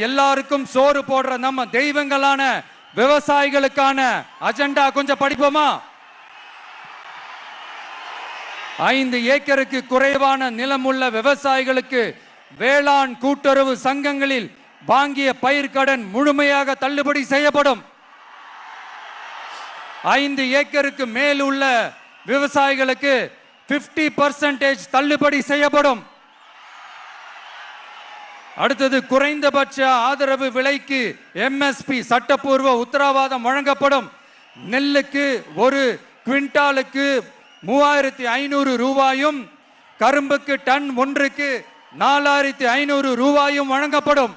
எல்லாருக்கும் சோறு போடுற நம்ம தெய்வங்களான விவசாயிகளுக்கான அஜெண்டா கொஞ்சம் படிப்போமா? 5 ஏக்கருக்கு குறைவான நிலம் உள்ள விவசாயிகளுக்கு வேளாண் கூட்டுறவு சங்கங்களில் வாங்கிய பயிர்க்கடன் முழுமையாக தள்ளுபடி செய்யப்படும். 5 ஏக்கருக்கு மேல் உள்ள விவசாயிகளுக்கு 50% தள்ளுபடி செய்யப்படும். அடுத்தது, குறைந்தபட்ச ஆதரவு விலைக்கு MSP சட்டப்பூர்வ உத்தரவாதம் வழங்கப்படும். நெல்லுக்கு ஒரு குவிண்டாலுக்கு 3500 ரூபாயும், கரும்புக்கு டன் ஒன்றுக்கு 4500 ரூபாயும் வழங்கப்படும்.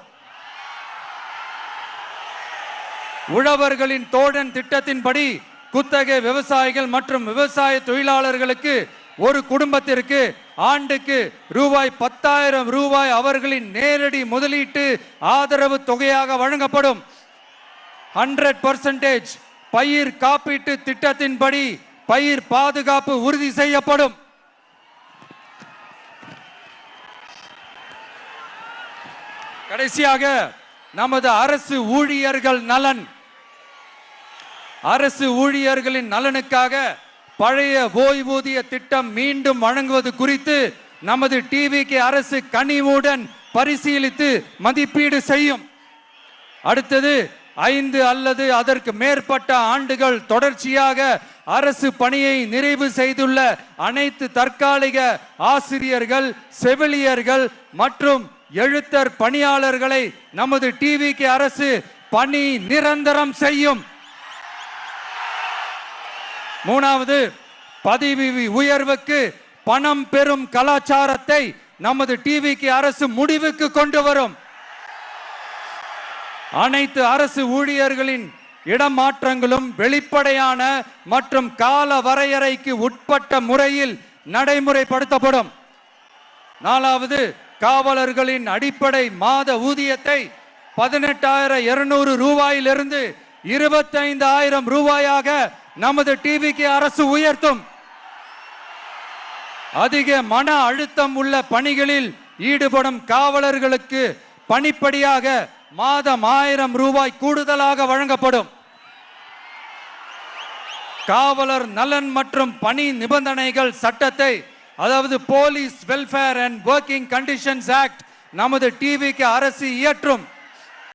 உழவர்களின் தோழன் திட்டத்தின்படி குத்தகை விவசாயிகள் மற்றும் விவசாய தொழிலாளர்களுக்கு ஒரு குடும்பத்திற்கு ஆண்டுக்கு ரூபாய் 10,000 அவர்களின் நேரடி முதலீட்டு ஆதரவு தொகையாக வழங்கப்படும். 100% பயிர் காப்பீட்டு திட்டத்தின்படி பயிர் பாதுகாப்பு உறுதி செய்யப்படும். கடைசியாக, நமது அரசு ஊழியர்கள் நலன். அரசு ஊழியர்களின் நலனுக்காக பழைய ஓய்வூதிய திட்டம் மீண்டும் வழங்குவது குறித்து நமது TVK அரசு கனிவுடன் பரிசீலித்து மதிப்பீடு செய்யும். அடுத்தது, 5 அல்லது அதற்கு மேற்பட்ட ஆண்டுகள் தொடர்ச்சியாக அரசு பணியை நிறைவு செய்துள்ள அனைத்து தற்காலிக ஆசிரியர்கள், செவிலியர்கள் மற்றும் எழுத்தர் பணியாளர்களை நமது TVK அரசு பணி நிரந்தரம் செய்யும். 3வது, பதவி உயர்வுக்கு பணம் பெறும் கலாச்சாரத்தை நமது TVK அரசு முடிவுக்கு கொண்டு வரும். அனைத்து அரசு ஊழியர்களின் இடமாற்றங்களும் வெளிப்படையான மற்றும் கால வரையறைக்கு உட்பட்ட முறையில் நடைமுறைப்படுத்தப்படும். 4வது, காவலர்களின் அடிப்படை மாத ஊதியத்தை 18,200 ரூபாயிலிருந்து 25,000 ரூபாயாக நமது TVK அரசு உயர்த்தும். அதிக மன அழுத்தம் உள்ள பணிகளில் ஈடுபடும் காவலர்களுக்கு பணிப்படியாக மாதம் 1000 ரூபாய் கூடுதலாக வழங்கப்படும். காவலர் நலன் மற்றும் பணி நிபந்தனைகள் சட்டத்தை, அதாவது police welfare and working conditions act, நமது TVK அரசு இயற்றும்.